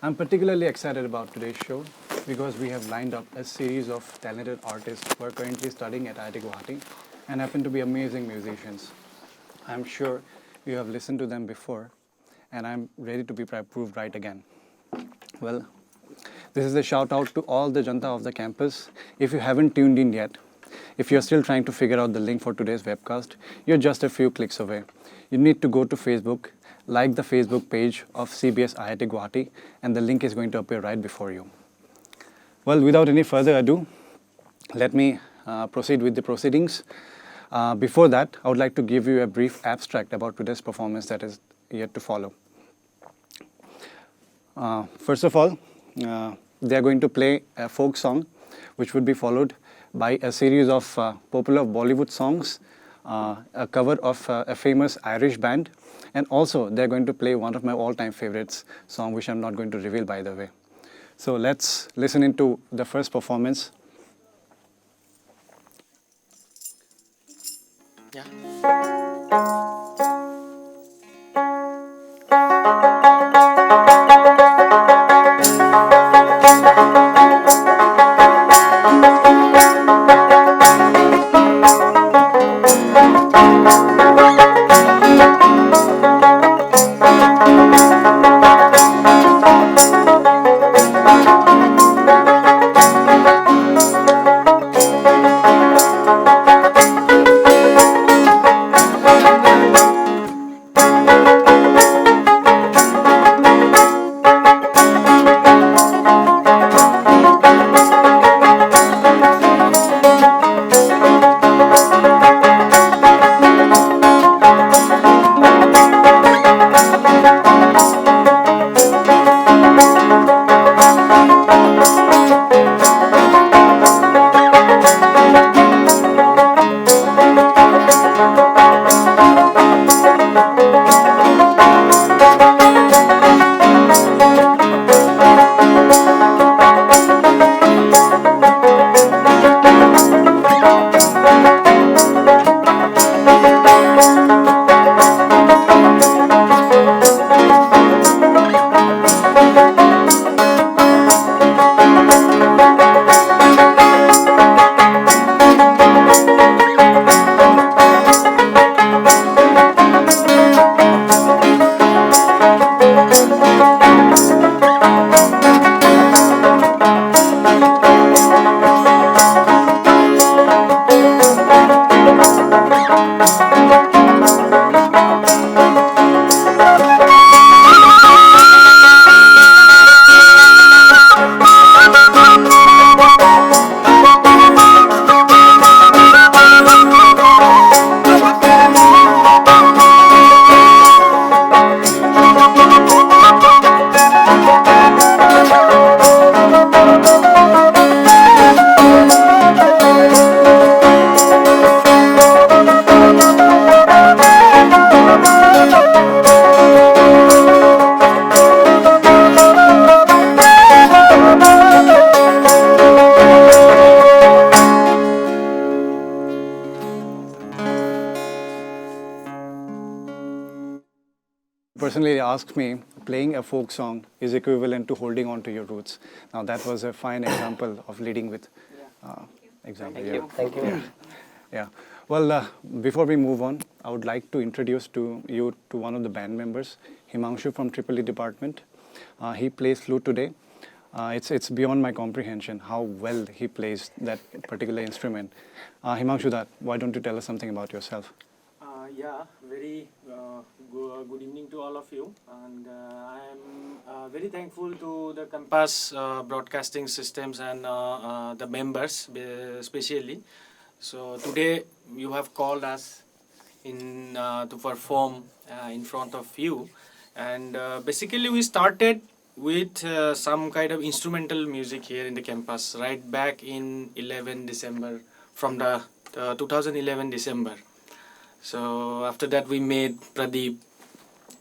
I'm particularly excited about today's show because we have lined up a series of talented artists who are currently studying at IIT Guwahati and happen to be amazing musicians. I'm sure you have listened to them before, and I'm ready to be proved right again. Well, this is a shout out to all the Janta of the campus. If you haven't tuned in yet, if you're still trying to figure out the link for today's webcast, you're just a few clicks away. You need to go to Facebook, like the Facebook page of CBS IIT Guwahati, and the link is going to appear right before you. Well, without any further ado, let me proceed with the proceedings. Before that, I would like to give you a brief abstract about today's performance that is yet to follow. First of all, they are going to play a folk song, which would be followed by a series of popular Bollywood songs, a cover of a famous Irish band, and also they're going to play one of my all-time favorites song, which I'm not going to reveal, by the way. So let's listen into the first performance. Yeah. Personally asked me, playing a folk song is equivalent to holding on to your roots. Now that was a fine example of leading with example. Thank you. Yeah. Well, before we move on, I would like to introduce to you to one of the band members, Himanshu from Triple E department. He plays flute today. It's beyond my comprehension how well he plays that particular instrument. Himanshu, why don't you tell us something about yourself? Yeah, very good evening to all of you, and I am very thankful to the campus broadcasting systems and the members especially. So today you have called us in to perform in front of you, and basically we started with some kind of instrumental music here in the campus right back in 11 December from the 2011 December. So after that we made Pradeep,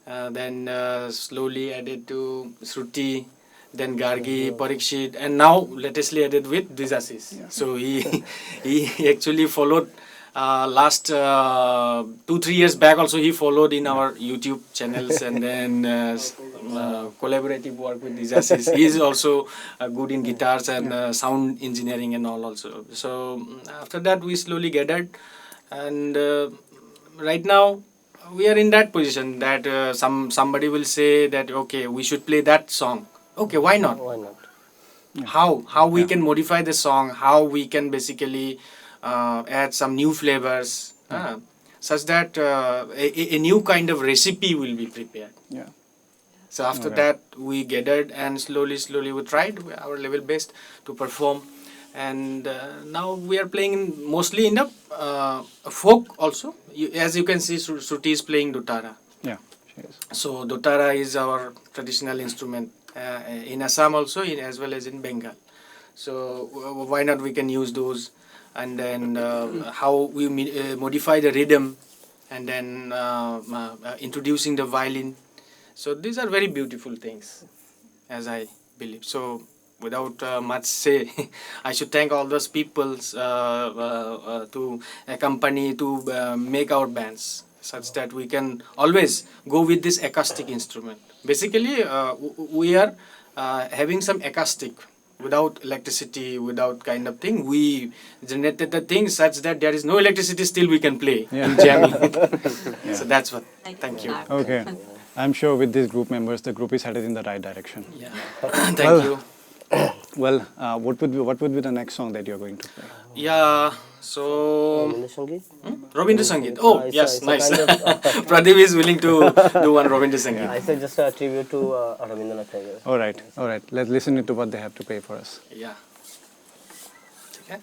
then slowly added to Shruti, then Gargi, Parikshit, and now latestly added with Dvijasis. Yeah. So he actually followed last 2-3 years back also he followed in our YouTube channels, and then collaborative work with Dizasis. He is also good in guitars and sound engineering and all also. So after that we slowly gathered, and right now we are in that position that somebody will say that okay, we should play that song. Okay, why not? Why not? How we can modify the song, how we can basically add some new flavors, such that a new kind of recipe will be prepared. Yeah. So after Okay. that we gathered and slowly we tried our level best to perform, and now we are playing mostly in the folk also. As you can see, Shruti is playing dotara. Yeah. She is. So dotara is our traditional instrument in Assam also, as well as in Bengal. So why not we can use those, and then how we modify the rhythm, and then introducing the violin. So these are very beautiful things, as I believe. So without much say, I should thank all those people to accompany, to make our bands such that we can always go with this acoustic instrument. Basically, we are having some acoustic without electricity, without kind of thing. We generated the thing such that there is no electricity, still we can play Yeah. and jamming. So that's what. Thank you. Okay. I'm sure with these group members, the group is headed in the right direction. Yeah. Thank you. Well, what would be the next song that you're going to play? Yeah. So Ravindra Sangeet? Ravindra Sangeet. Oh, It's yes, a nice. kind of, Pradeep is willing to do one Ravindra Sangeet. I said just a tribute to Ravindra Tagore. All right. All right. Let's listen to what they have to play for us. Yeah. Okay.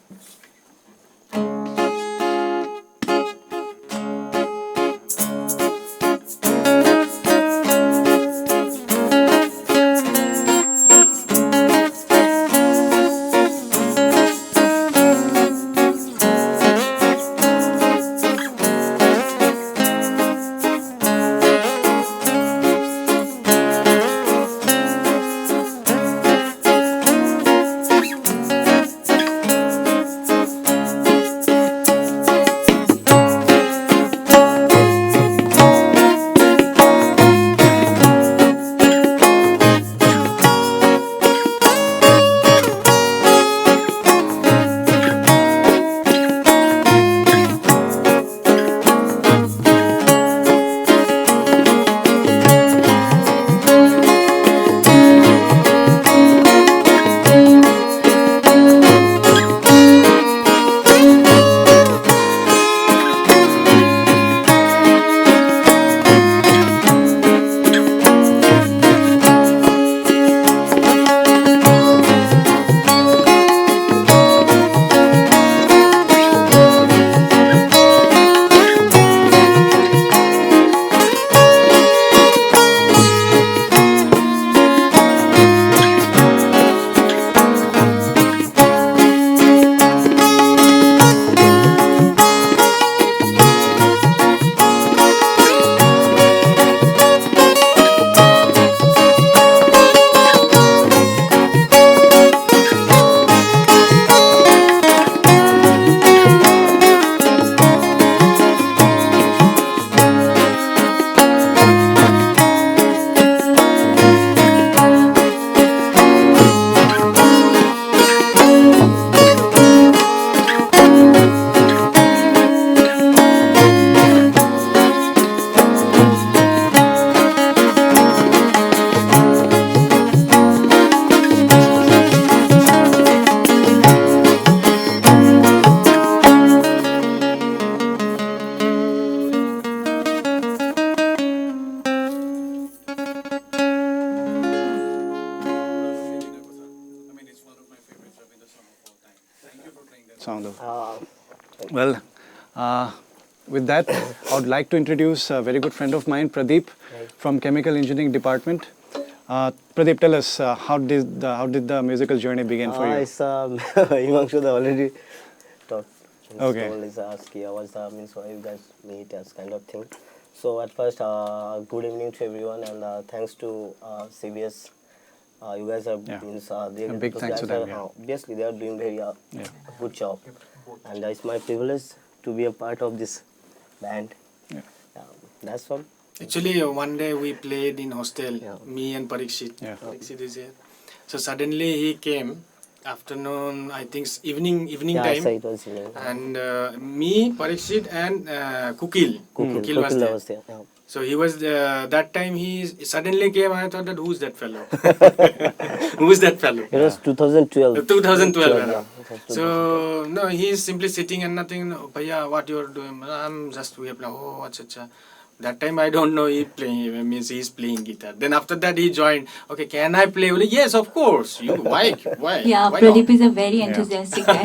Song though. Uh, Well, uh, with that, I would like to introduce a very good friend of mine, Pradeep, from Chemical Engineering Department. Pradeep, tell us how did the musical journey begin for you? It's Himanshu already talked. Okay. Told is Kia was means why you guys meet as kind of thing. So at first, good evening to everyone, and thanks to CBS. You guys are Yeah. means they A big thanks to them, yeah. Obviously, they are doing very Yeah. good job, and it's my privilege to be a part of this band. Yeah. That's all. Actually, one day we played in hostel, Yeah. me and Parikshit. Yeah. Parikshit is here. So suddenly he came, afternoon, I think evening Yeah, time. so it was And me, Parikshit and Kukil. Kukil was there. was there. Yeah. So he was that time he suddenly came. I thought that who's that fellow? Who is that fellow? It was 2012. 2012. Yeah, era. it was 2012. So no, he's simply sitting and nothing. No, Bhaiya, what you are doing? I'm just we are playing. Oh, acha. That time I don't know he playing. Means he's playing guitar. Then after that he joined. Okay, can I play? Well, yes, of course. You why? Yeah, Why Pradeep not? is a very enthusiastic guy.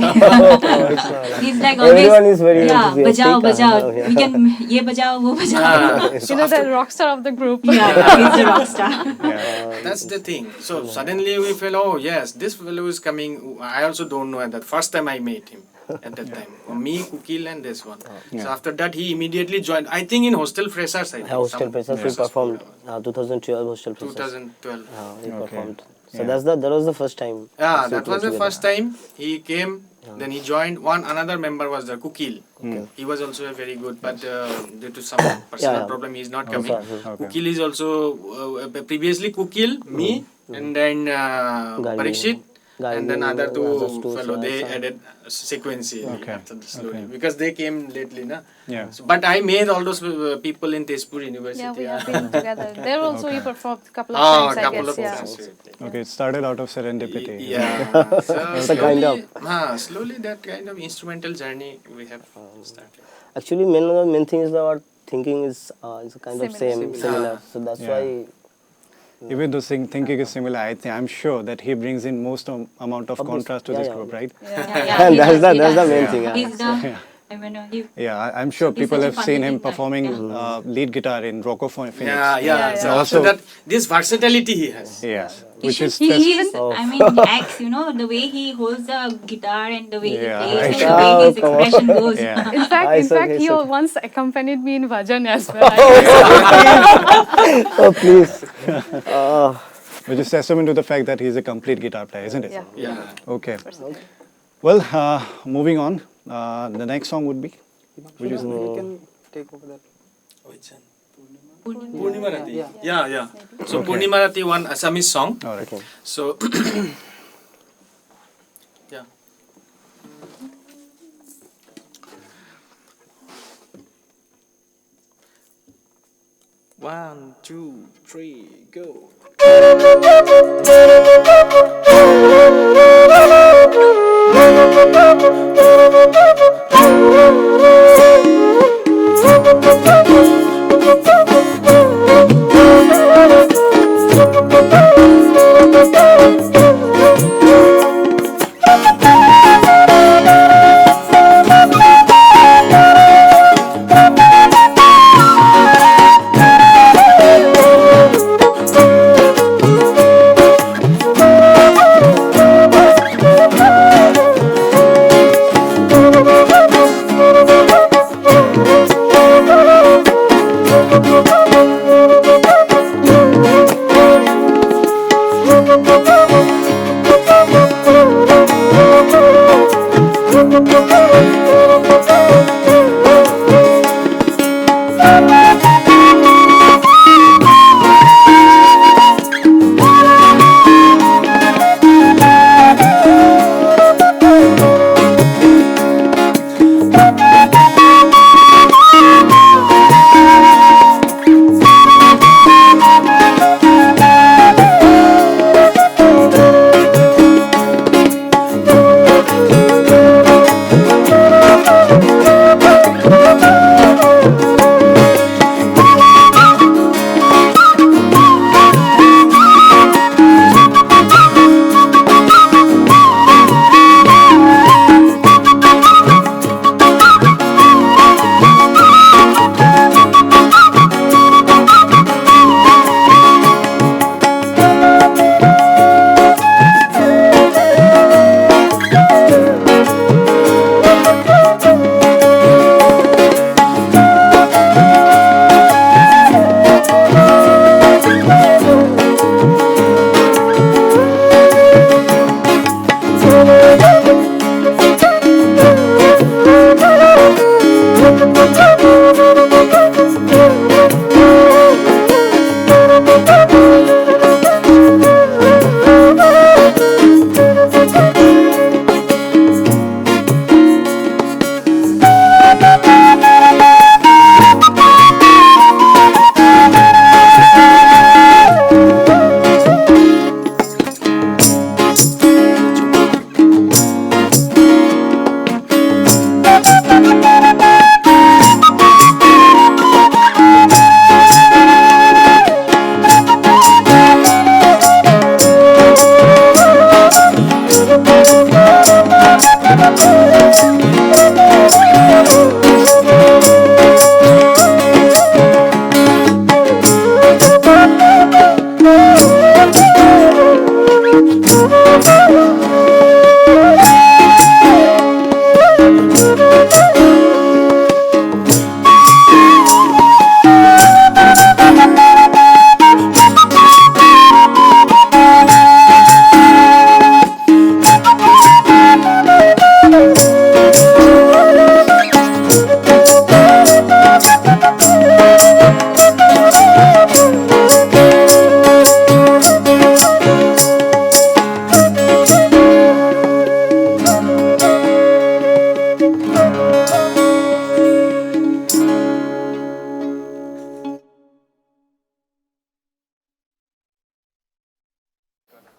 He's like Everyone always, is very yeah, enthusiastic. bajao. Yeah. We can ye bajao, wo bajao. Ah, You so know, after- the rock star of the group. Yeah, he's a rock star. Yeah. that's the thing. So suddenly we feel, oh yes, this fellow is coming. I also don't know at that first time I met him. At that time, me, Kukil, and this one. Yeah. So after that, he immediately joined. I think in Hostel Freshers. I think, Hostel some Freshers, we freshers performed program. 2012 Hostel Freshers. 2012. We Okay. performed. So Yeah. that was the first time. Yeah, we that played was the together. first time he came. Then he joined. Another member was the Kukil. He was also a very good, but due to some personal Yeah. problem, he is not Oh, coming. sorry. Okay. Kukil is also previously Kukil, me, and then Gari. Parikshit, and then Gari, other others two two, fellow. so They I saw. added sequentially Okay. after the slowly Okay. because they came lately, na. Yeah. So, but I made all those people in Tezpur University. Yeah, we have been together. There also Okay. you performed a couple of Ah, times, I couple guess. of Yeah. times. Okay, it started out of serendipity. Yeah. So It's a kind slowly, slowly that kind of instrumental journey we have started. Actually, main thing is that our thinking is a kind of Similar. similar. So that's Yeah. why. Even though thinking is similar, I'm sure that he brings in most amount of Obvious. contrast to Yeah, this yeah. group, right? Yeah, And he that's does, he the does. main Yeah. thing. Yeah. He's the, I mean, he, Yeah, I'm sure He's people such a have seen him funny guy. performing Yeah. lead guitar in Rocco Phoenix. Yeah. Yeah, So yeah. after Also- that, this versatility he has. Yeah, he which should- is he just- is, Oh. I mean, he acts, you know, the way he holds the guitar and the way Yeah, he plays right. and the way his Oh, come on. expression goes. Yeah. In fact, It's okay, it's he okay. once accompanied me in Vajan as well. Oh please. which is testament to the fact that he's a complete guitar player, isn't it? Yeah. Yeah. Okay. Well, moving on. The next song would be. Which is We can take over that. Which one? Purnima. Purnima Rati. Yeah. So Purnima Rati, one Assamese song. all right. Okay. So yeah. One, two, three, go.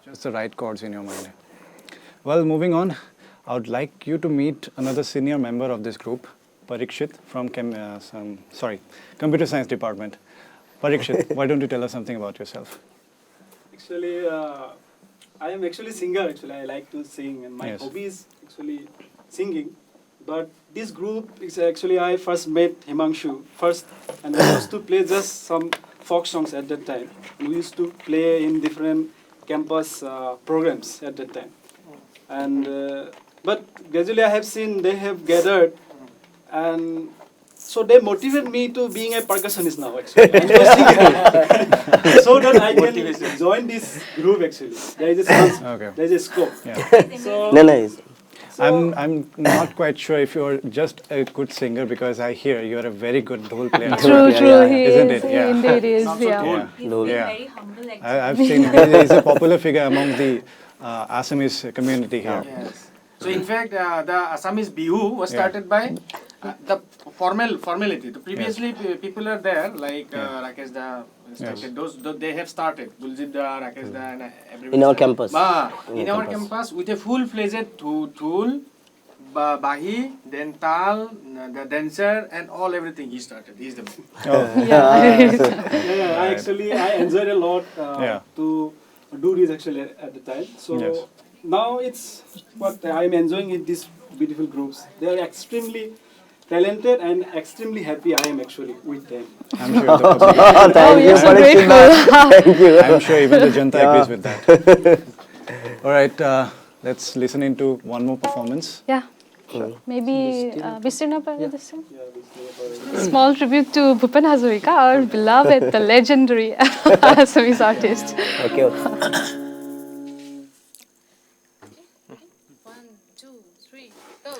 Just the right chords in your mind. Well, moving on, I would like you to meet another senior member of this group, Parikshit from Computer Science Department. Parikshit, why don't you tell us something about yourself? Actually, I am actually singer. Actually, I like to sing, and my Yes. hobby is actually singing. But this group is actually I first met Himanshu first, and we used to play just some folk songs at that time. We used to play in different campus programs at that time, and but gradually I have seen they have gathered, and so they motivate me to being a percussionist now actually. And to sing. So that I can join this group actually. There is a chance, Okay. there is a scope. Yeah. So, No, no, it's- so I'm not quite sure if you're just a good singer because I hear you're a very good dhol player. True, Yeah, true. yeah, He Isn't is. it? Yeah. He indeed is. Not so Yeah. cool. Yeah. He's No. been Yeah. very humble actually. I've seen he's a popular figure among the Assamese community here. Yes. So in fact, the Assamese Bihu was Yeah. started by the formality. The previously people are there like Rakesh Da, Yes. those they have started. Guljit Da, Rakesh Da, and everybody. In our started. campus. In our campus with a full-fledged tool, bahi, then tal, the dancer, and all everything. He started. He's the man. Oh, yeah, I enjoyed a lot Yeah. to do this actually at the time. So Yes. now it's what I'm enjoying in these beautiful groups. They are extremely talented and extremely happy I am actually with them. I'm sure the public, Oh, Oh, thank we you, are so Parikshit. grateful. Thank you. I'm sure even the Janta Yeah. agrees with that. All right, let's listen into one more performance. Yeah. Maybe Vistirna Parva this time? Yeah, this Small tribute to Bhupen Hazarika, our beloved, the legendary Assamese artist. Okay, okay. 1, 2, 3, go.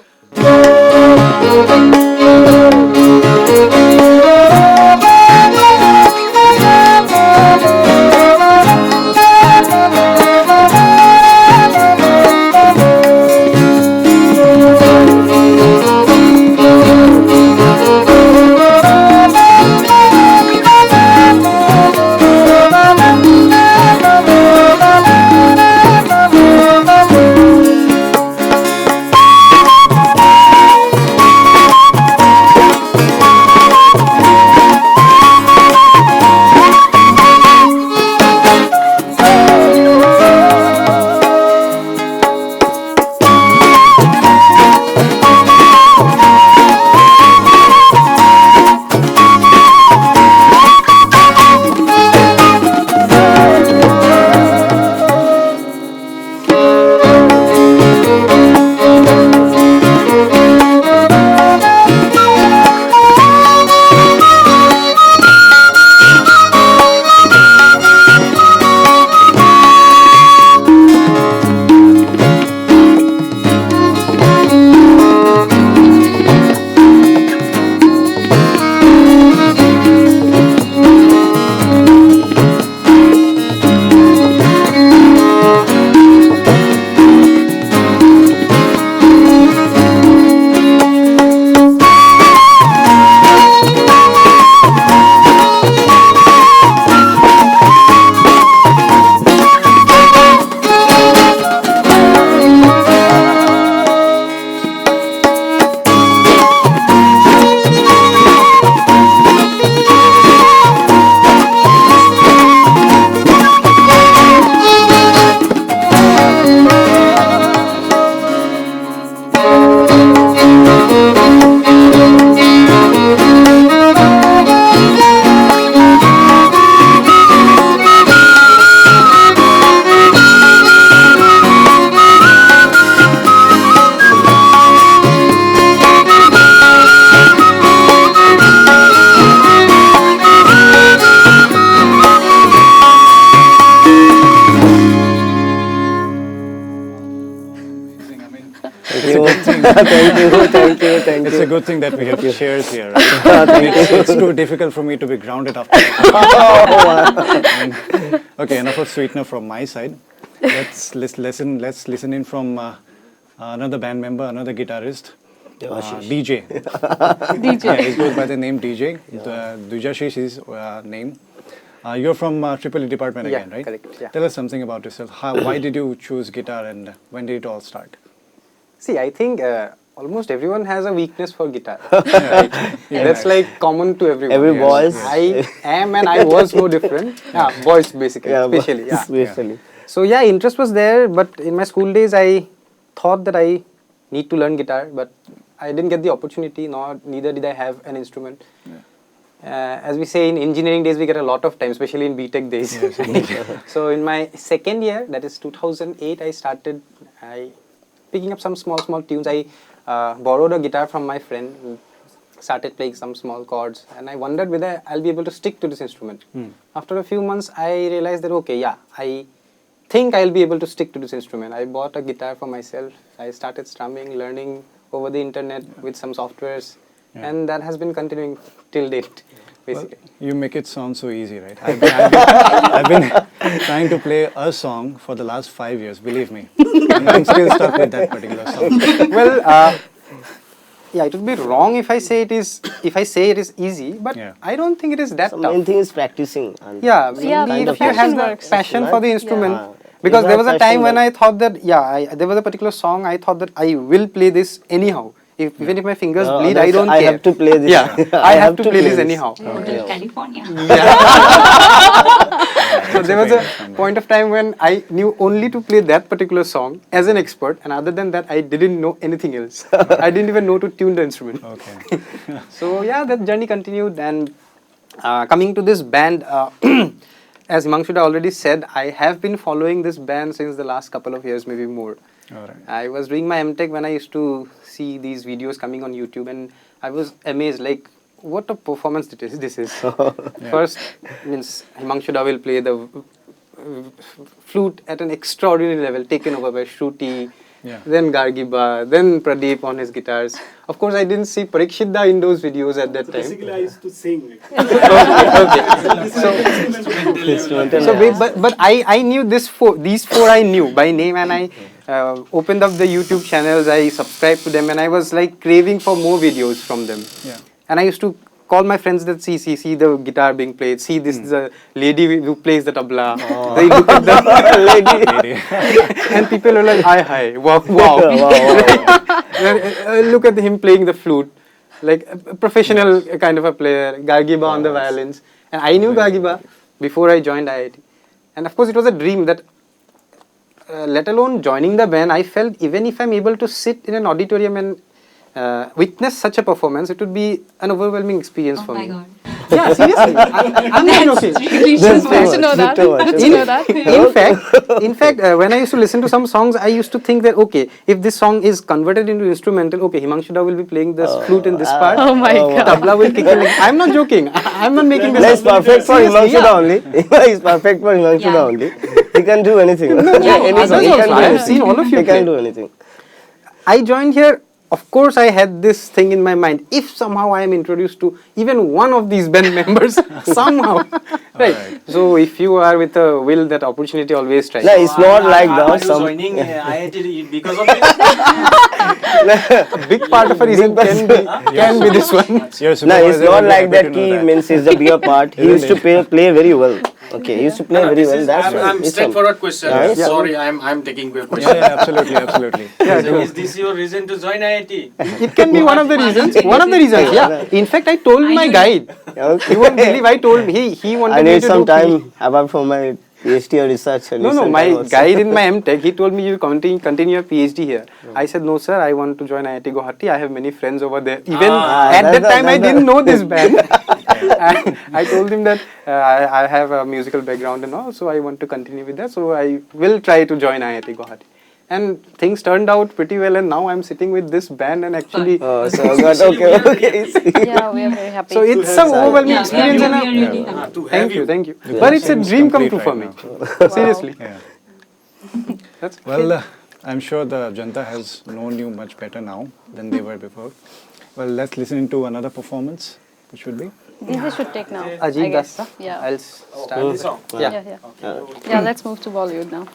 Thank It's you. a good thing that we have chairs here, right? It's too difficult for me to be grounded after that. Okay, enough of sweetener from my side. Let's listen in from another band member, another guitarist, DJ. DJ. Yeah, he goes by the name DJ. Dujashish is name. You're from Triple E department Yeah, again, right? correct, yeah. Tell us something about yourself. Why did you choose guitar and when did it all start? See, I think almost everyone has a weakness for guitar. Yeah. That's like common to everyone. Every Yes, boys. I am and I was no different. Yeah, boys basically, Yeah, especially. Yeah. especially. So yeah, interest was there, but in my school days, I thought that I need to learn guitar, but I didn't get the opportunity. Neither did I have an instrument. As we say in engineering days, we get a lot of time, especially in BTech days. So in my second year, that is 2008, I started picking up some small tunes. I borrowed a guitar from my friend who started playing some small chords, and I wondered whether I'll be able to stick to this instrument. After a few months, I realized that okay, yeah, I think I'll be able to stick to this instrument. I bought a guitar for myself. I started strumming, learning over the internet with some softwares, and that has been continuing till date, basically. Well, you make it sound so easy, right? I've been trying to play a song for the last 5 years, believe me. And I'm still stuck with that particular song. Well, yeah, it would be wrong if I say it is easy, but Yeah. I don't think it is that The tough. main thing is practicing. And Yeah, Yeah, mainly kind if of you have passion the works. passion for the instrument. Yeah. Because You there have was a passion time when that- I thought that, there was a particular song I thought that I will play this anyhow. Even if my fingers bleed, I others, don't I care. have to play this. Yeah, I have to play this anyhow. Hotel California. So there was a point of time when I knew only to play that particular song as an expert, and other than that, I didn't know anything else. I didn't even know to tune the instrument. Okay. So yeah, that journey continued, and coming to this band, as Himangshu already said, I have been following this band since the last couple of years, maybe more. All right. I was doing my MTech when I used to see these videos coming on YouTube, and I was amazed, like, what a performance this is. First, means Himangshu will play the flute at an extraordinary level, taken over by Shruti, Yeah. then Gargiba, then Pradeep on his guitars. Of course, I didn't see Parikshitda in those videos at that time. Basically, I used to sing. But I knew these four I knew by name, and I opened up the YouTube channels. I subscribed to them, and I was like craving for more videos from them. Yeah. And I used to call my friends that see the guitar being played. See, this is a lady who plays the tabla. They look at the lady, and people are like, hi, wow. Look at him playing the flute, like a professional kind of a player. Gargiba on the violins, and I knew Gargiba before I joined IIT. And of course, it was a dream that, let alone joining the band, I felt even if I'm able to sit in an auditorium and witness such a performance, it would be an overwhelming experience Oh for my me. god. Yeah, seriously. I'm not joking. Really Good so to know that. too much. Good to know that. In fact, when I used to listen to some songs, I used to think that, okay, if this song is converted into instrumental, okay, Himangshu will be playing this flute in this part. Oh my God. Tabla will kick in. Like, I'm not joking. I'm not making this No, it's up. perfect for Seriously, Himangshu yeah. only. It's perfect for Himangshu Yeah. only. He can do anything. Others He also. can do I have anything. seen all of you He play. can do anything. I joined here, of course I had this thing in my mind, if somehow I am introduced to even one of these band members, somehow, right? Alright. So if you are with a will, that opportunity always strikes. No, it's not like Are that. you Some joining IIT because of this? A big part of a reason can be this one. Your no, it's supervisor not will be like happy that. to know He that. means he's the bigger part. He used to play very well. Okay, he used to play very This well. is, That's why. I'm It's straightforward question. Yeah. Sorry, I'm taking your question. Yeah, absolutely. So is this your reason to join IIT? It can be one of the reasons. One of the reasons, yeah. In fact, I told my guide. Okay. You won't believe, I told he wanted I me need to some do time apart from my PhD or research. No, my guide in my MTech, he told me you continue your PhD here. I said, no sir, I want to join IIT Guwahati. I have many friends over there. Even at that time, I didn't know this band. I told him that I have a musical background and all, so I want to continue with that. So I will try to join IIT Guwahati. And things turned out pretty well, and now I'm sitting with this band and actually. Oh, so good. Okay. Yeah, we are very happy. So it's some overwhelming Yeah, experience. we and are a- really happy. To have Thank you. Yeah. But it's a Seems dream come complete true for right me. Seriously. Yeah. That's Well, I'm sure the Janta has known you much better now than they were before. Well, let's listen to another performance, which would be. These we should take now. Ajit I guess. Das. Yeah. I'll start. This song. Yeah. Yeah, let's move to Bollywood now.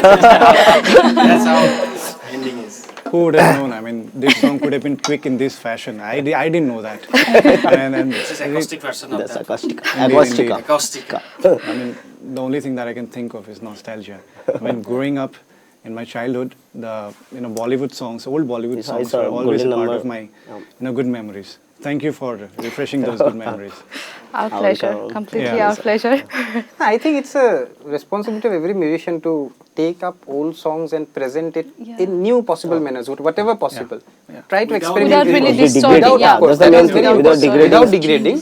That's how ending is. Who would have known? I mean, this song could have been quick in this fashion. I didn't know that. And This is acoustic version of That's that. acoustica. Indeed, indeed. Acoustic. I mean, the only thing that I can think of is nostalgia. When growing up in my childhood, the Bollywood songs, old Bollywood Yes, songs it's a were always a golden part number. of my good memories. Thank you for refreshing those good memories. Our pleasure. welcome. Completely Yeah. our pleasure. I think it's a responsibility of every musician to take up old songs and present it Yeah. in new possible manners, whatever possible. Yeah. Try to Without- experiment Without with really it. distorting, Without- yeah. Of course, that's the that main is very thing, without important. degrading. Without degrading.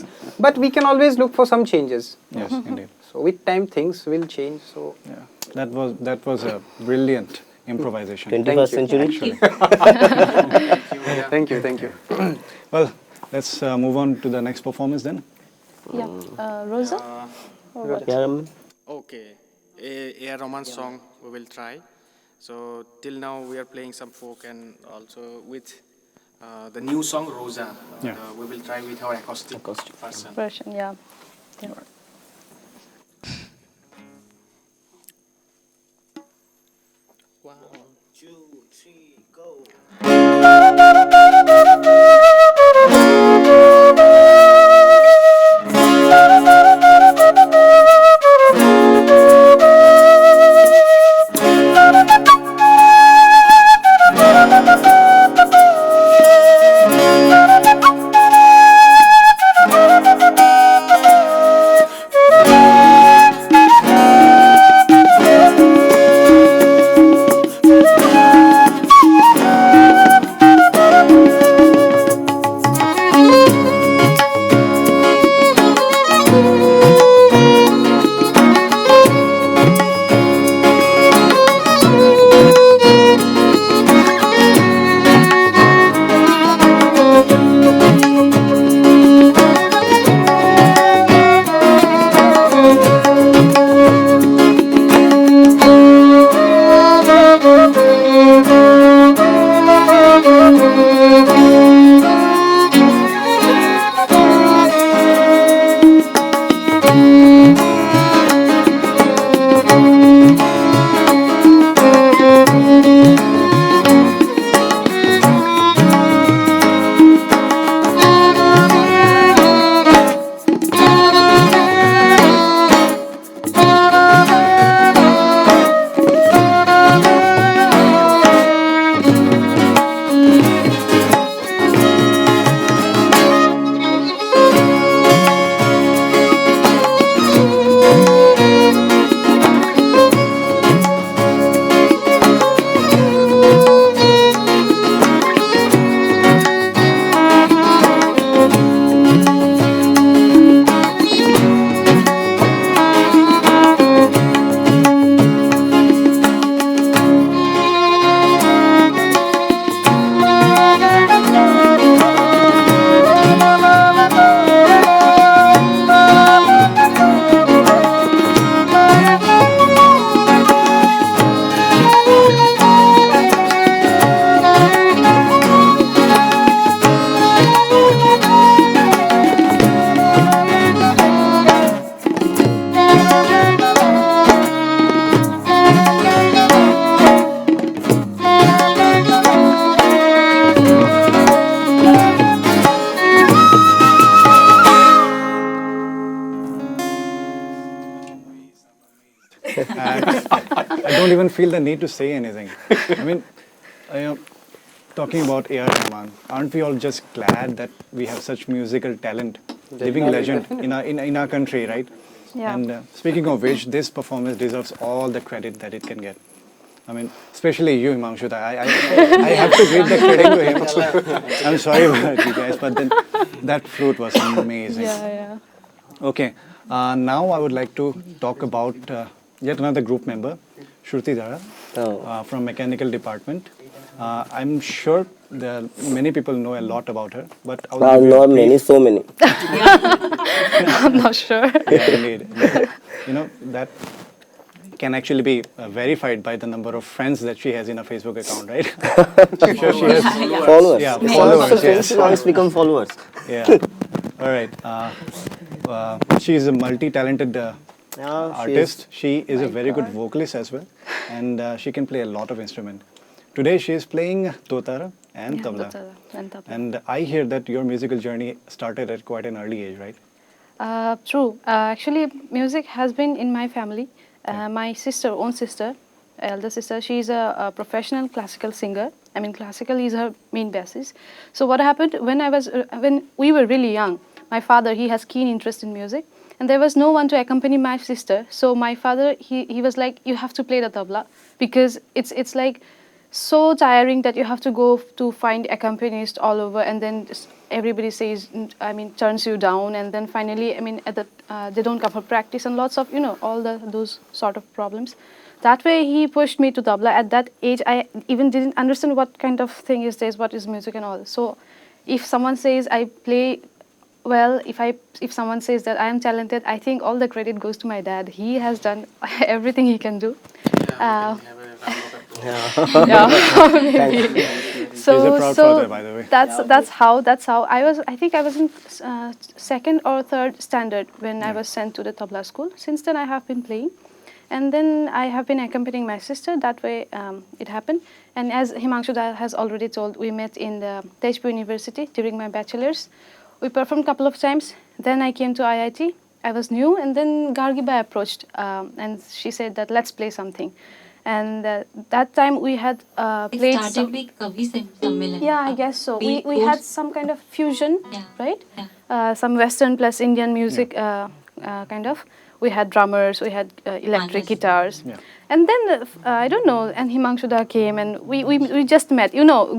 But we can always look for some changes. Yes, indeed. So with time things will change. So Yeah, that was a brilliant improvisation. 21st Thank century. thank you. Well, let's move on to the next performance then. Yeah. Rosa? Yeah, Okay, a romance song we will try. So till now we are playing some folk and also with the new song Rosa. Yeah. We will try with our acoustic version. Version, yeah. Yeah. One, two, three, go. I don't even feel the need to say anything. I mean, talking about A.R. Rahman, aren't we all just glad that we have such musical talent, living legend in our country, right? Yeah. And speaking of which, this performance deserves all the credit that it can get. I mean, especially you, Himanshu. I have to give the credit to him. I'm sorry about you guys, but then that flute was amazing. Yeah. Okay, now I would like to talk about yet another group member, Shruti Dara, from Mechanical Department. I'm sure many people know a lot about her, but I'll give you a not brief- many, so many. I'm not sure. Yeah, indeed. You know, that can actually be verified by the number of friends that she has in her Facebook account, right? I'm sure she has. Followers. Yeah, It's followers, also yes. friends, now it's become followers. Yeah. All right. She is a multi-talented artist. She is a very good vocalist as well, and she can play a lot of instrument. Today she is playing Totara and tabla. Totara and tabla. And I hear that your musical journey started at quite an early age, right? True. Actually, music has been in my family. My own sister, elder sister, she's a professional classical singer. I mean, classical is her main basis. So what happened when we were really young? My father, he has keen interest in music, and there was no one to accompany my sister. So my father, he was like, you have to play the tabla because it's like so tiring that you have to go to find accompanist all over, and then everybody says, I mean, turns you down, and then finally, I mean, they don't come for practice and lots of, all those sort of problems. That way, he pushed me to tabla. At that age, I even didn't understand what kind of thing is this, what is music and all. So, if someone says I play well, if someone says that I am talented, I think all the credit goes to my dad. He has done everything he can do. Maybe. He's a proud father, by the way. That's how I was. I think I was in second or third standard when I was sent to the tabla school. Since then, I have been playing, and then I have been accompanying my sister. That way, it happened. And as Himanshu has already told, we met in the Tejpur University during my bachelor's. We performed a couple of times. Then I came to IIT. I was new, and then Gargiba approached, and she said that let's play something. And that time we had played. It started with Kavi Sammelan. Yeah, I guess so. We had some kind of fusion, right? Yeah. Some Western plus Indian music, kind of. We had drummers, we had electric guitars. Yeah. And then, I don't know, and Himanshu came, and we just met.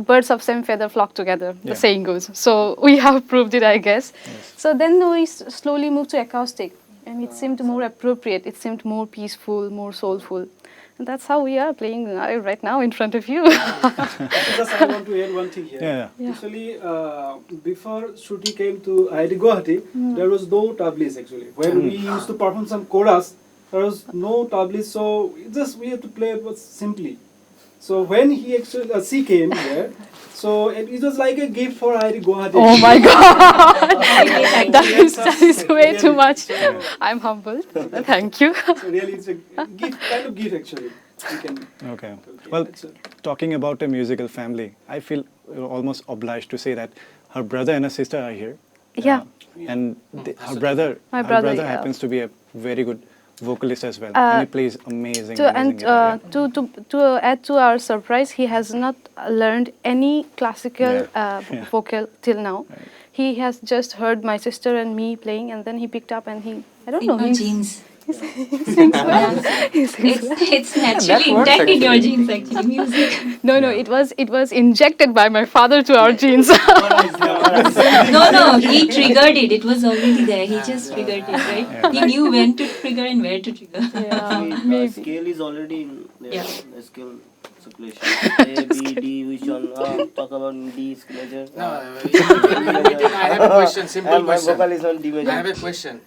Birds of same feather flock together, the saying goes. So we have proved it, I guess. Yes. So then we slowly moved to acoustic, and it seemed more appropriate. It seemed more peaceful, more soulful. And that's how we are playing right now in front of you. Just I want to add one thing here. Yeah. Actually, before Shruti came to IIT Guwahati, there was no tablis actually. When we used to perform some chorus, there was no tablis, so we had to play it simply. So when she came here, so it was like a gift for IIT Guwahati. Oh my God! that is way too much. I'm humbled. Thank you. So really, it's a kind of gift actually. Okay. Well, talking about a musical family, I feel almost obliged to say that her brother and her sister are here. Yeah. And her brother happens to be a very good vocalist as well, and he plays amazing guitar. To add to our surprise, he has not learned any classical vocal till now. Right. He has just heard my sister and me playing, and then he picked up and I don't know. Genes. He sings well. It's naturally intact in your genes, actually, music. No, it was injected by my father to our genes. No, he triggered it. It was already there. He just triggered it, right? Yeah. He knew when to trigger and where to trigger. Yeah, maybe. Scale is already in there. Yeah. The scale circulation. A, B, D, which one? Talk about D major. I have a question, simple question. My vocal is on D major. I have a question.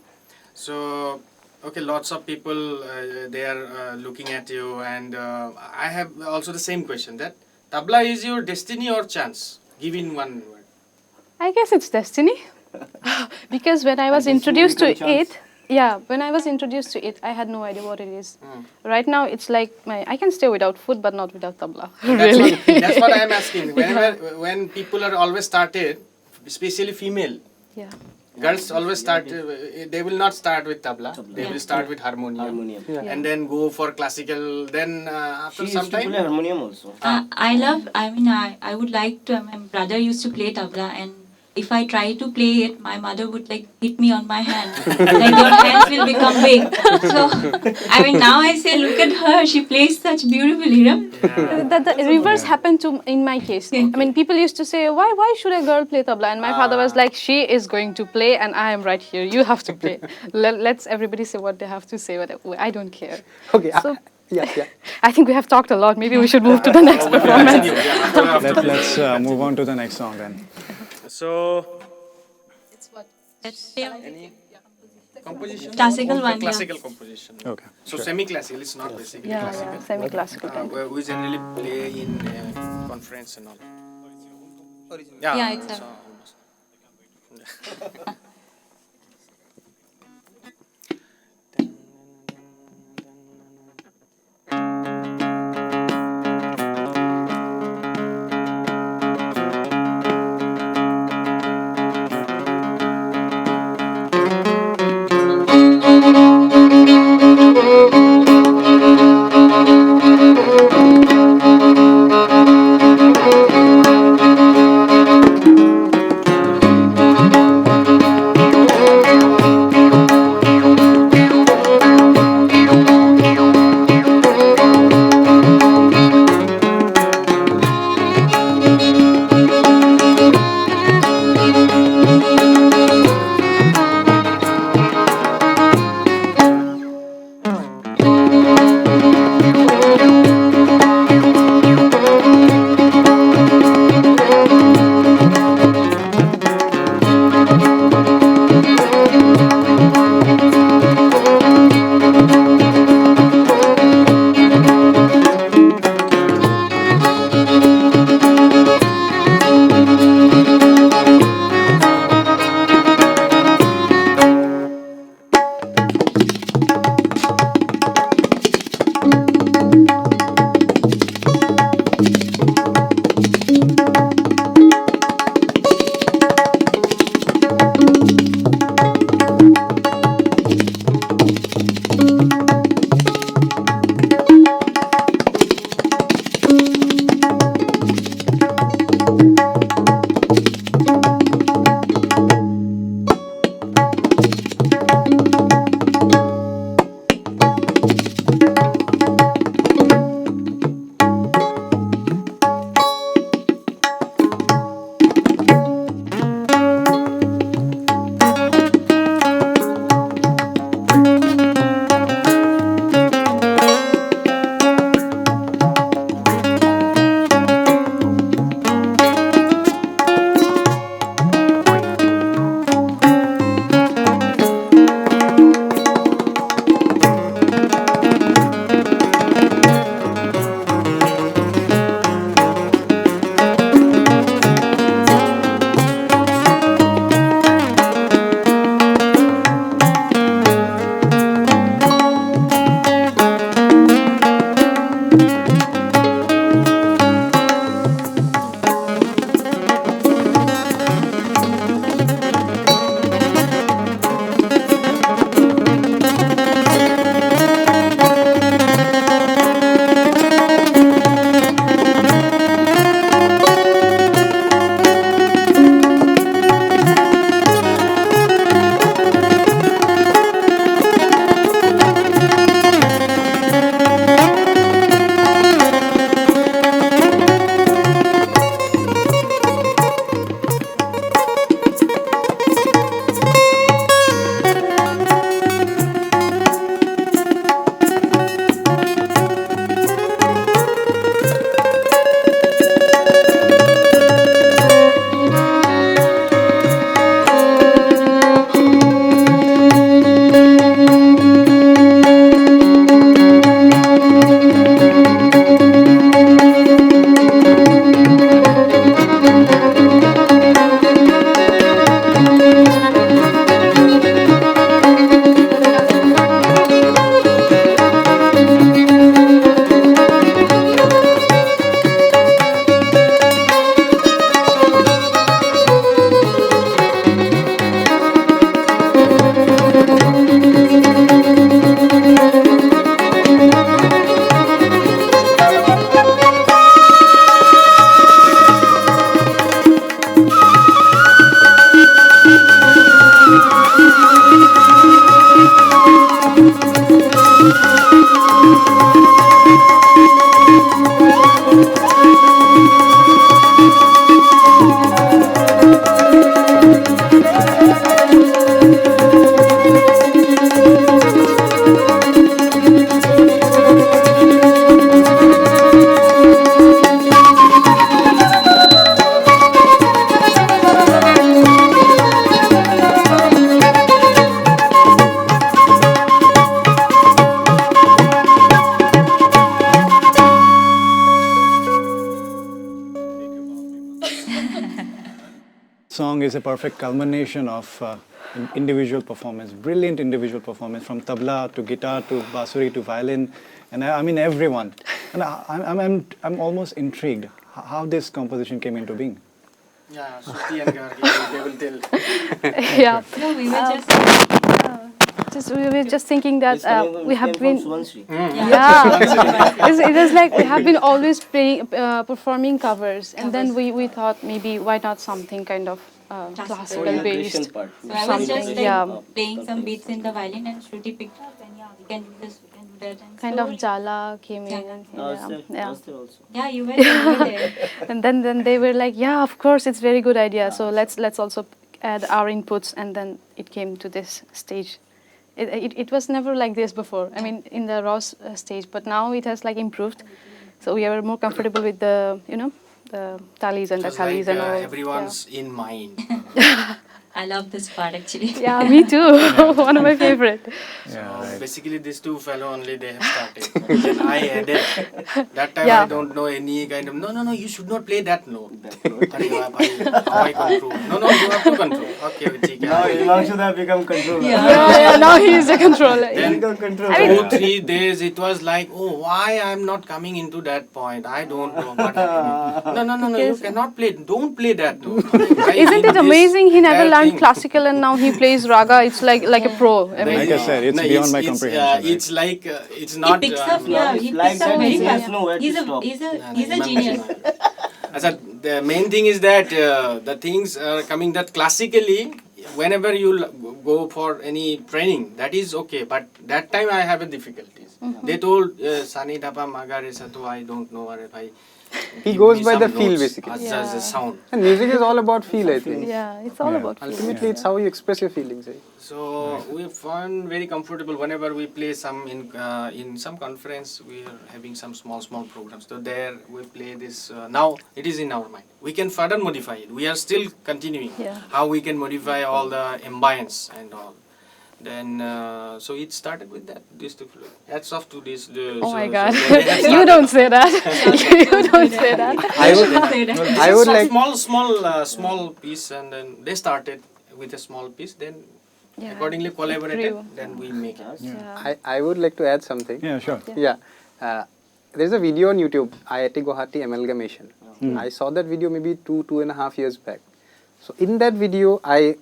So, okay, lots of people, they are looking at you, and I have also the same question, that tabla is your destiny or chance? Give in one word. I guess it's destiny. Because when I was introduced to it, I had no idea what it is. Right now, it's like I can stay without food, but not without tabla. Really. That's what I am asking. When people are always started, especially female, girls always start, they will not start with tabla, they will start with harmonium. And then go for classical, then after some time. She used to play harmonium also. I would like to, my brother used to play tabla, and if I try to play it, my mother would hit me on my hand. Your hands will become big. So, now I say, look at her, she plays such beautifully, The reverse happened in my case. People used to say, why should a girl play tabla? And my father was like, she is going to play and I am right here, you have to play. Let's everybody say what they have to say, I don't care. Okay. So, I think we have talked a lot. Maybe we should move to the next performance. Let's move on to the next song then. So, it's what? Any composition? Classical one. Classical composition. Okay. So semi-classical, it's not basically classical. Semi-classical. We generally play in conference and all. Yeah, exactly. Song is a perfect culmination of individual performance, brilliant individual performance from tabla to guitar to basuri to violin, and I mean everyone. And I'm almost intrigued how this composition came into being. Yeah, Shruti and Gargi, they will tell. Yeah. No, we were We were just thinking that It's coming from- we have came been. from Swansea. Yeah, it is like we have been always performing covers, and then we thought maybe why not something kind of classical Orientation based. part. So I was just Something, like yeah. playing some beats in the violin, and Shruti picked up, and yeah, we can do this, we can do that, and Kind of slowly- Jala came in. Jala. And, I was there, I yeah. was there also. Yeah, you were there. And then they were like, yeah, of course, it's very good idea. So let's also add our inputs, and then it came to this stage. It was never like this before. I mean, in the raw stage, but now it has like improved. So we are more comfortable with the the talis and the Just thalis like and all. everyone's in mind. I love this part actually. Yeah, me too. One of my favorite. Yeah, So right. basically these two fellow only they have started. Then I added. That time Yeah. I don't know any kind of no you should not play that note. Arey wah, bhai, how I control? No you have to control. Okay, ठीक Now है. Himanshu have become controller. Yeah, now he is the controller. Then Controller. 2-3 days it was like, oh, why I'm not coming into that point? I don't know what happened. No, you cannot play. Don't play that note. I Isn't did it this amazing? He never entire learned thing. classical and now he plays raga. It's like a pro. I mean, Like I said, it's beyond my comprehension. It's like it's not. He picks up, yeah, it's he like picks up that, very he fast. has nowhere to He's stop. a genius. The main thing is that the things are coming that classically, whenever you go for any training, that is okay. But that time I have a difficulties. They told Sani Dhapa Magaresa, so I don't know what if I. He give goes me by some the feel, notes basically. as Yeah. a sound. And music is all about feel, I think. yeah, it's all Yeah. about feelings. Ultimately, it's how you express your feelings. Eh? So we found very comfortable whenever we play some in some conference. We are having some small programs. So there we play this. Now it is in our mind. We can further modify it. We are still continuing Yeah. how we can modify all the ambience and all. Then so it started with that. This to hats off to this. Oh my God! they have You started. don't say that. You don't say that. I would, This I is would a like. small piece, and then they started with a small piece. Then Yeah. accordingly collaborated. grew. Then we make it. Yeah. I would like to add something. Yeah, sure. Yeah. There's a video on YouTube, IIT Guwahati amalgamation. I saw that video maybe 2.5 years back. So in that video, I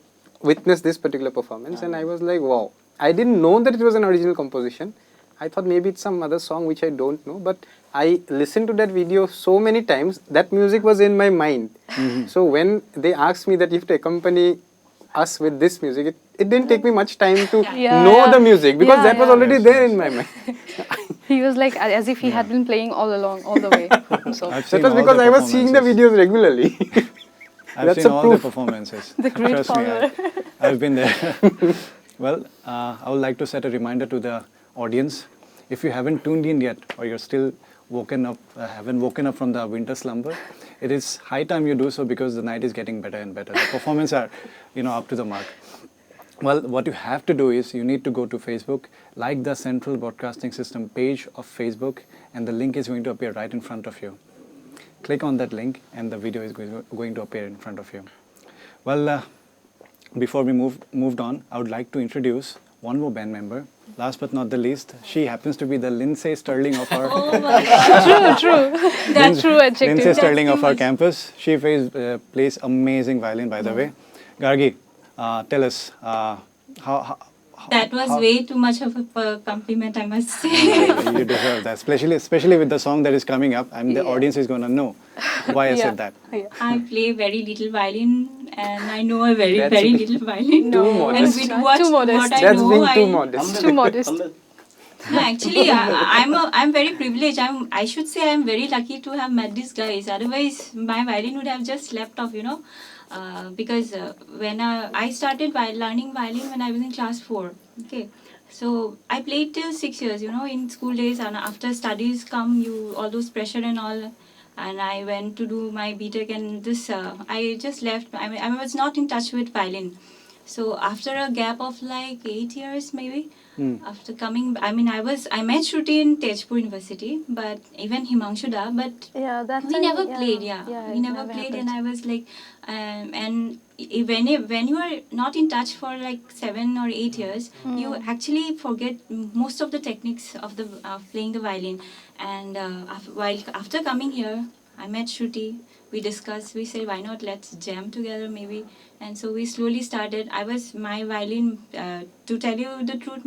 witnessed this particular performance and I was like, wow. I didn't know that it was an original composition. I thought maybe it's some other song which I don't know. But I listened to that video so many times, that music was in my mind. So when they asked me that you have to accompany us with this music, it didn't take me much time to Yeah, know yeah. the music because Yeah, that was yeah. already there in my mind. He was like as if he had been playing all along, all the way. So I've That seen was all because the I was seeing the performances. videos regularly. I've That's seen a all proof. the performances. The great Trust me, I've been there. Well, I would like to set a reminder to the audience. If you haven't tuned in yet, or you're still haven't woken up from the winter slumber, it is high time you do so because the night is getting better and better. The performances are, up to the mark. Well, what you have to do is you need to go to Facebook, like the Central Broadcasting System page of Facebook, and the link is going to appear right in front of you. Click on that link and the video is going to appear in front of you. Well, before we moved on, I would like to introduce one more band member. Last but not the least, she happens to be the Lindsay Sterling of our Oh my God. true. That's true Lindsay adjective. Sterling That's of too our much. campus. She plays amazing violin, by the way. Gargi, tell us how That was way too much of a compliment, I must say. you deserve that, especially with the song that is coming up. The Yeah. audience is going to know why I said that. Yeah. I play very little violin and I know a very That's little violin. Too And modest. with Too what modest. I That's know, being too I, modest. Too modest. Humble. No, actually, I'm very privileged. I should say I'm very lucky to have met these guys. Otherwise, my violin would have just slept off, because when I started learning violin when I was in class 4. Okay, so I played till 6 years, in school days, and after studies come, all those pressure and all. And I went to do my BTech, and this I just left. I was not in touch with violin. So after a gap of like 8 years maybe, Hmm. after coming, I mean I met Shruti in Tejpur University, but even Himanshu da, but Yeah, that we time, never played. Yeah, yeah, we it never never played, happened. and I was like, and when you are not in touch for like 7 or 8 years, you actually forget most of the techniques of the playing the violin. And while after coming here, I met Shruti. We discussed. We said, why not let's jam together maybe. And so we slowly started. I was my violin. To tell you the truth,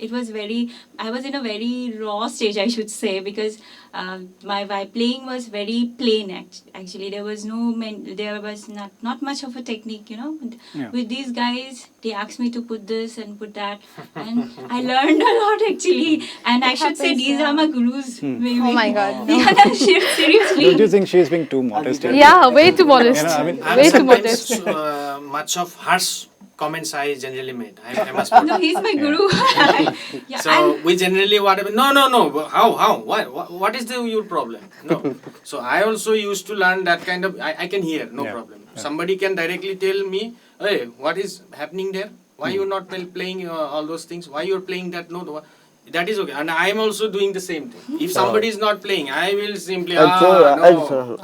it was very. I was in a very raw stage, I should say, because my playing was very plain. Actually, there was there was not much of a technique. Yeah. With these guys, they asked me to put this and put that, and I learned a lot actually. And I should say happens, these are yeah. my gurus. Maybe. Oh my God. Yeah, no, seriously. Don't you think she's being too modest here? Yeah, way too modest. You know, I mean, I'm way too sometimes modest. much of harsh comments I generally made. I'm famous for No, that. he's my guru. Yeah, So we generally whatever. No. How? What is your problem? No. So I also used to learn that kind of. I can hear, no Yeah. problem. Yeah. Somebody can directly tell me, hey, what is happening there? Why you not playing all those things? Why you're playing that note? That is okay, and I am also doing the same thing. If somebody is not playing, I will simply no.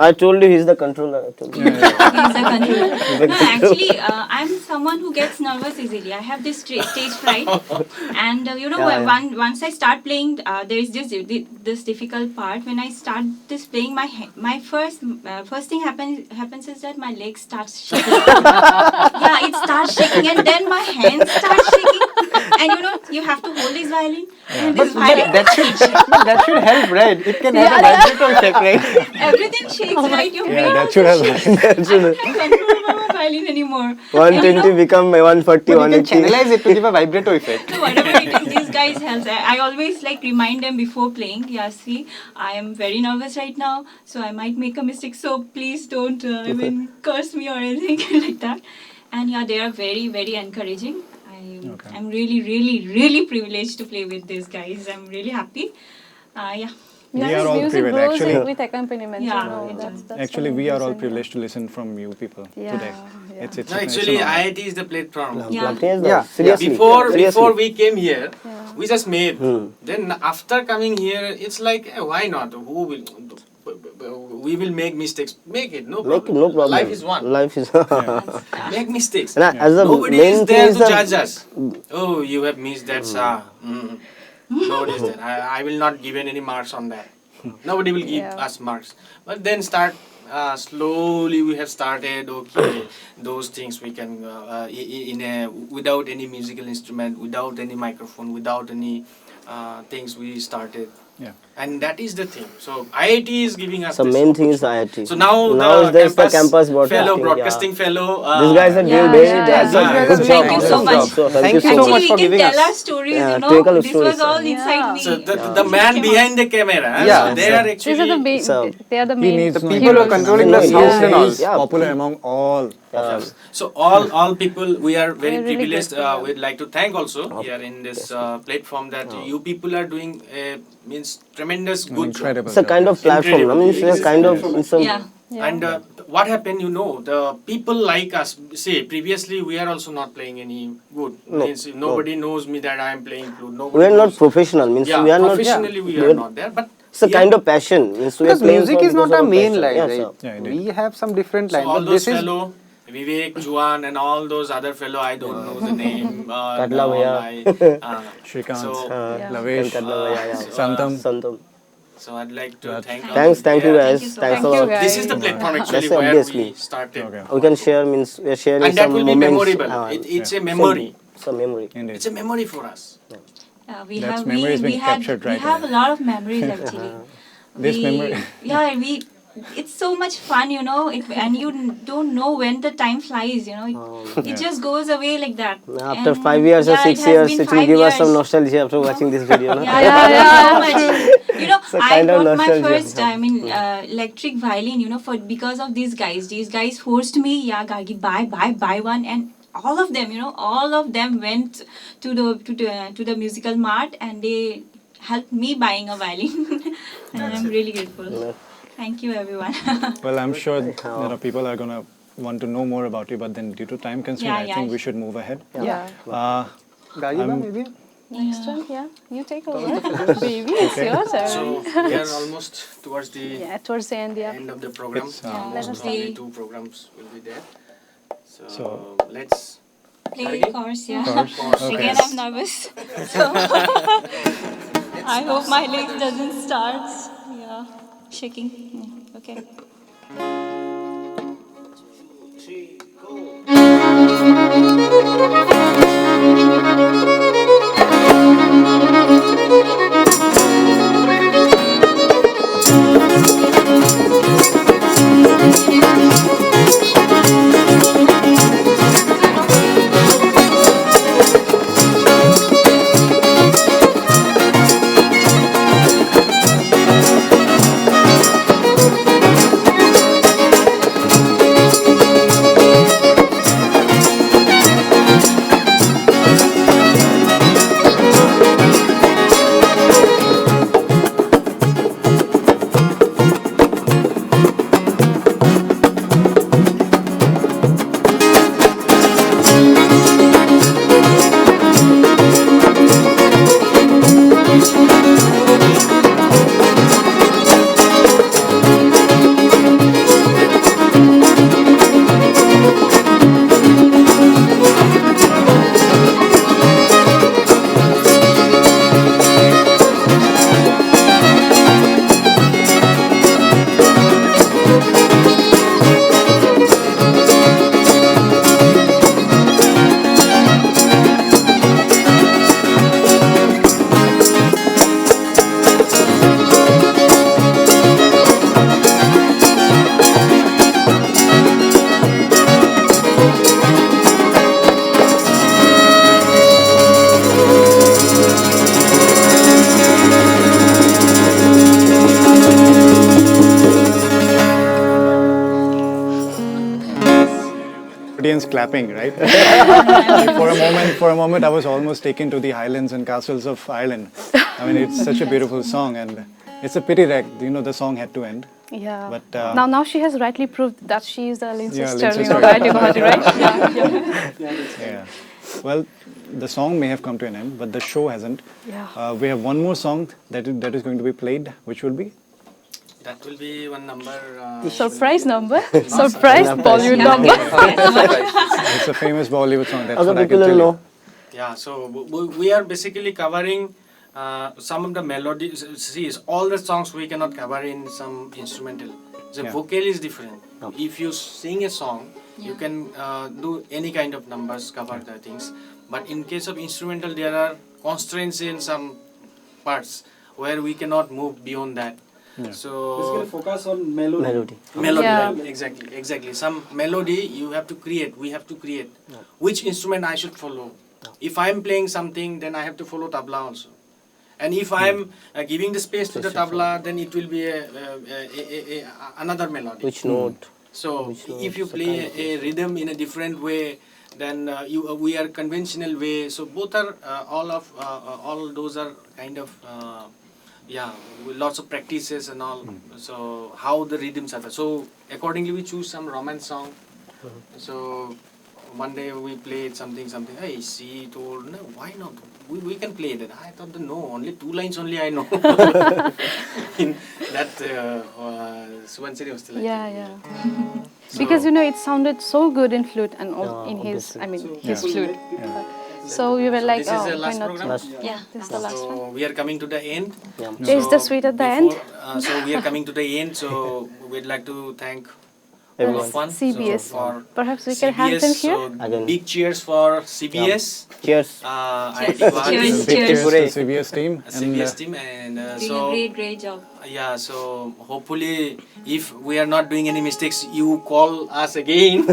I told you he's the controller. I told you. He's a controller. No, actually, I'm someone who gets nervous easily. I have this stage fright, and once I start playing, there is this difficult part. When I start this playing, my first thing happens is that my legs start shaking. Yeah, it starts shaking, and then my hands start shaking. And you have to hold this violin, and this violin, that should help, right? It can have a vibrato effect, right? everything shakes, right? Your Yeah, brain that also should help. shakes. I can't control my violin anymore. 120 become 140, But you can 180. channelize it to give a vibrato effect. So whatever it is, these guys help. I always remind them before playing. Yeah, see, I am very nervous right now, so I might make a mistake. So please don't, curse me or anything like that. And yeah, they are very, very encouraging. I'm really, really, really privileged to play with these guys. I'm really happy. Yeah. We are all Music privileged. grows Actually, with accompaniment. Yeah, you know, it that's does. actually, the we main are all reason, privileged to listen from you people Yeah, today. yeah. It's No, it's actually, an honor. IIT is the platform. Yeah. Yeah, seriously. Before we came here, Yeah. we just made. Then after coming here, it's like, why not? Who will? We will make mistakes. Make it, no problem. Make it, no problem. Life is one. Life is. Make mistakes. And as the Nobody main is thing there is to the judge us. Oh, you have missed that sa. Nobody is there. I will not give any marks on that. Nobody will give Yeah. us marks. But then slowly we have started. Okay, those things we can without any musical instrument, without any microphone, without any things we started. Yeah. And that is the thing. So IIT is giving us the this main thing is opportunity. IIT. So now there's the campus fellow, broadcasting. broadcasting fellow. These guys are doing Yeah, very yeah, good yeah. job. These guys are Thank you so awesome much. So Thank you so Actually, much we for can giving tell us. our stories, Yeah, typical This stories, was all yeah. inside me. So the man behind the camera, Yeah. so they are These are the actually main. So, They are the He main. needs The no people who are introduction. controlling I the mean, house he and all. is Yeah. popular among all of us. so all people we are very We're really privileged. grateful, yeah. We'd like to thank also here in this platform that you people are doing means tremendous An good job. incredible it's a job, kind of yes. platform. I mean, it's a kind of. It's a, Yeah. Yeah. And what happened, the people like us, say, previously we are also not playing any good. No, Means nobody knows me that I am playing flute. Nobody we are not knows. professional. Means Yeah, we are not. professionally we we are not there. But It's a here- kind of passion. Means we are Because playing music for is not because our of main passion. line, Yeah, right? sir. Yeah, indeed. We have some different So lines, all but those this is fellow, Vivek, Juan and all those other fellow, I don't know the name. Katla all bhaiya. So, Shrikant, Yeah. Lavesh, Santam. so I'd like to thank all Thanks, of thank you you. guys. Thank you so Thanks a much. lot. Thank you, This is the guys. platform actually That's where obviously. we started. Okay. We can share. Means we are sharing And that some will be moments. memorable. It's a memory. Some memory. Indeed. It's a memory for us. We That's have memories we being had captured we right have away. a lot of memories actually. This memory- It's so much fun, and you don't know when the time flies, It Yeah. just goes away like that. After And 5 years or yeah, 6 it has years, been it will 5 give us some years. nostalgia after watching this video. No? Yeah, so much. a I kind of got my nostalgia. first, electric violin, because of these guys. These guys forced me, yeah, Gargi, buy one, and all of them went to the musical mart, and they helped me buying a violin, and I'm really grateful. Yeah. Thank you, everyone. Well, I'm sure people are gonna want to know more about you, but then due to time constraint, I think we should move ahead. Yeah. Gariba, maybe? Next one, yeah. You take over. Baby, it's your turn. So we are almost towards the Yeah, towards the end, yeah. end of the program. It's, let us Almost see. only 2 programs will be there. So, So- let's Play chorus, yeah. Chorus? Okay. Again, I'm nervous. So I hope my legs doesn't start, yeah, shaking. Yeah, okay. Audience clapping, right? For a moment, I was almost taken to the highlands and castles of Ireland. I mean, it's such a beautiful song, and it's a pity that the song had to end. Yeah. But now she has rightly proved that she is the Lindsay Sterling Sterling. of IIT Guwahati, right? Yeah. yeah, well, the song may have come to an end, but the show hasn't. Yeah. We have one more song that is going to be played, which will be. that will be one number. Surprise number. Surprise Bollywood number. It's a famous Bollywood song. That's Other what I people can tell will you. know. Yeah, so we are basically covering some of the melodies. See, all the songs we cannot cover in some instrumental. The Yeah. vocal is different. If you sing a song, you can do any kind of numbers, cover the things. But in case of instrumental, there are constraints in some parts where we cannot move beyond that. Yeah. So Basically focus on melody. melody, Yeah. right? Exactly. Some melody you have to create. We have to create. Which instrument I should follow? If I am playing something, then I have to follow tabla also. And if I am giving the space to the tabla, then it will be another melody. Which note? So Which note if you is the play kind of a rhythm in a different way, then we are conventional way. So both are all those are kind of with lots of practices and all. So how the rhythms are. So accordingly we choose some romance song. So one day we played something. Hey, she told, no, why not? We can play that. I thought, no, only 2 lines only I know. In that Subansiri was still like, Yeah. Because it sounded so good in flute and all in his, So his people flute. make people So we were So like, this is the oh, why last not? program? Last. Yeah. This is the last one. So we are coming to the end. Yeah. Is the sweet at the end? So we are coming to the end. So we'd like to thank Everyone. of one. CBS. So for Perhaps we can have them CBS, here. so Again. big cheers for CBS. Cheers. IIT Cheers. Guwahati, Cheers. Big cheers Hooray. to CBS team. CBS team, and Doing a great job. yeah, so hopefully if we are not doing any mistakes, you call us again.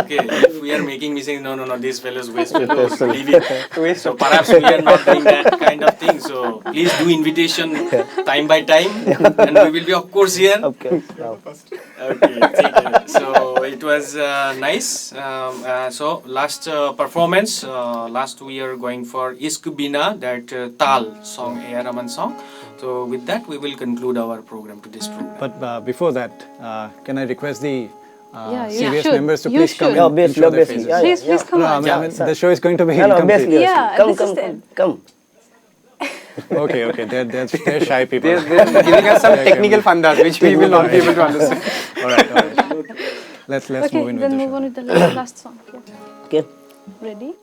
Okay, if we are making mistakes, no, this fellow is waste fellow, leave it. So perhaps we are not doing that kind of thing. So please do invitation time by time, and we will be of course here. Okay. Now. Okay, take care. So it was nice. So last performance, last we are going for Isk Bina, that Tal song, A.R. Rahman song. So with that we will conclude our program to this program. But before that, can I request the Yeah, you serious should. members to You please come should. in Obviously, and show their obviously. faces. Yeah, Please, yeah, please come No, on. I mean, the show is going to be No, no, incomplete. obviously. Yeah, Come, this is come, the- come. Okay, okay, they're shy people. They're giving us some technical fundas which we will not be able to understand. All right, all right. Let's Okay, move in with then the move show. on with the last song. Yeah. Okay. Ready?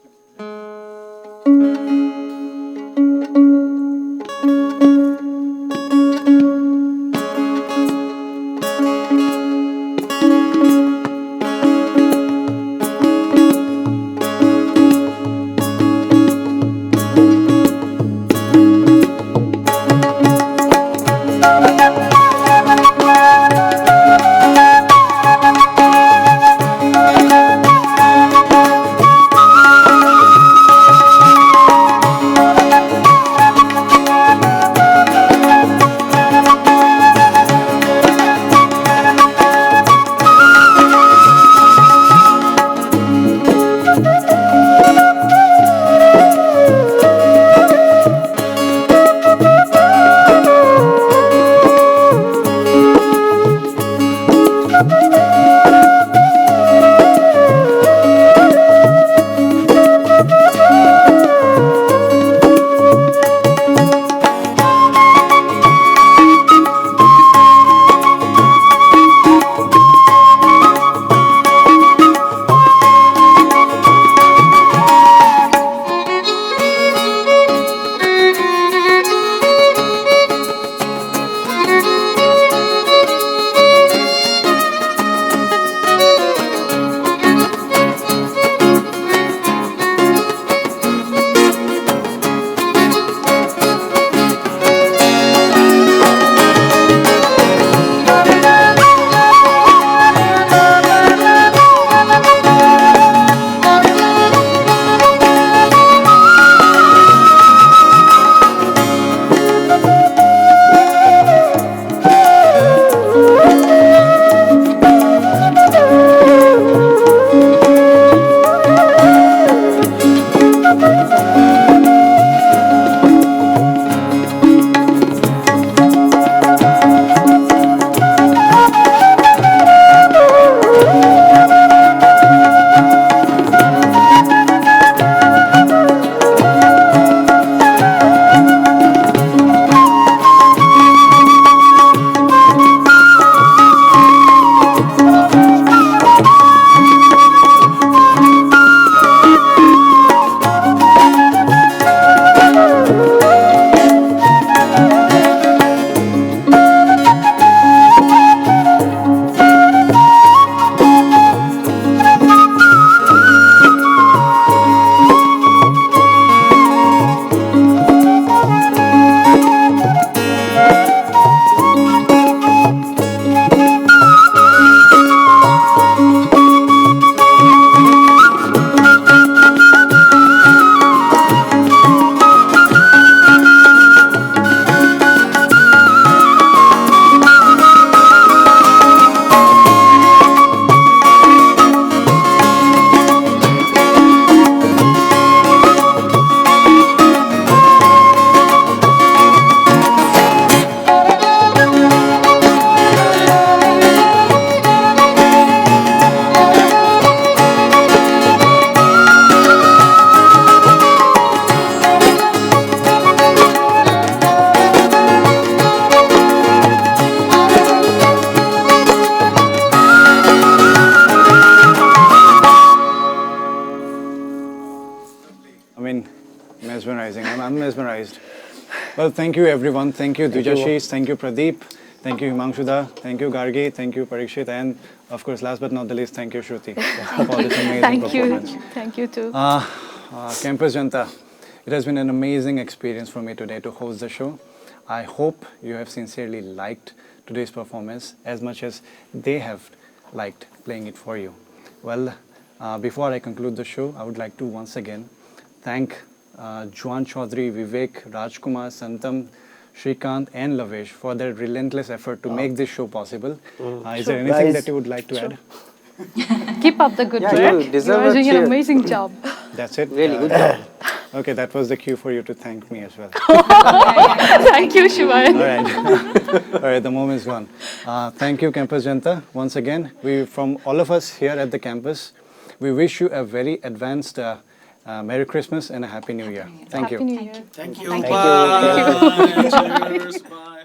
I mean, mesmerizing. I'm mesmerized. Well, thank you everyone. Thank you Dujashish. Thank you Pradeep. Thank you Himangshuda. Thank you Gargi. Thank you Parikshit. And of course, last but not the least, thank you Shruti for this amazing Thank you. performance. Thank you too. Campus Janta, it has been an amazing experience for me today to host the show. I hope you have sincerely liked today's performance as much as they have liked playing it for you. Well, before I conclude the show, I would like to once again thank Juan Chaudhary, Vivek, Rajkumar, Santam, Shrikant and Lavesh for their relentless effort to make this show possible. Is there anything Guys. that you would like to add? Keep up the good Yeah, work. you deserve are a doing an cheer. amazing job. That's it. Really good job. Okay, that was the cue for you to thank me as well. Thank you, Shivayan. All right. All right, the moment is gone. Thank you, Campus Janta. Once again, from all of us here at the campus, we wish you a very advanced Merry Christmas and a Happy New Year. Thank you. Happy New Year. Thank you. Thank you. Bye. Cheers. Bye.